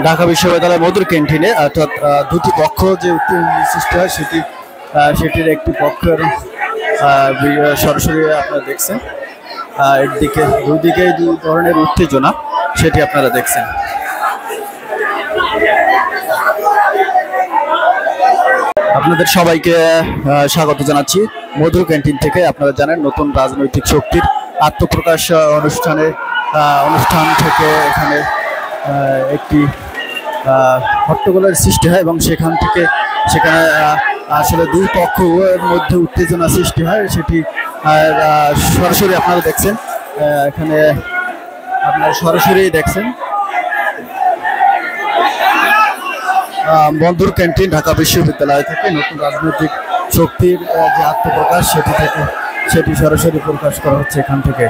ঢাকা বিশ্ববিদ্যালয় মধুর ক্যান্টিনে, অর্থাৎ দুটি পক্ষ যে সৃষ্টি হয় সেটির একটি পক্ষের সরাসরি আপনারা দেখছেন। একদিকে দুদিকে দুই ধরনের উত্তেজনা, সেটি আপনারা দেখছেন। আপনাদের সবাইকে স্বাগত জানাচ্ছি মধুর ক্যান্টিন থেকে। আপনারা জানেন নতুন রাজনৈতিক শক্তির আত্মপ্রকাশ অনুষ্ঠান থেকে এখানে একটি হট্টগোলের সৃষ্টি হয় এবং সেখানে আসলে দুই পক্ষের মধ্যে উত্তেজনা সৃষ্টি হয়, সেটি সরাসরি আপনারা দেখছেন। এখানে আপনারা সরাসরি দেখছেন মধুর ক্যান্টিন ঢাকা বিশ্ববিদ্যালয় থেকে নতুন রাজনৈতিক শক্তির যে আত্মপ্রকাশ সেটি সরাসরি প্রকাশ করা হচ্ছে এখান থেকে।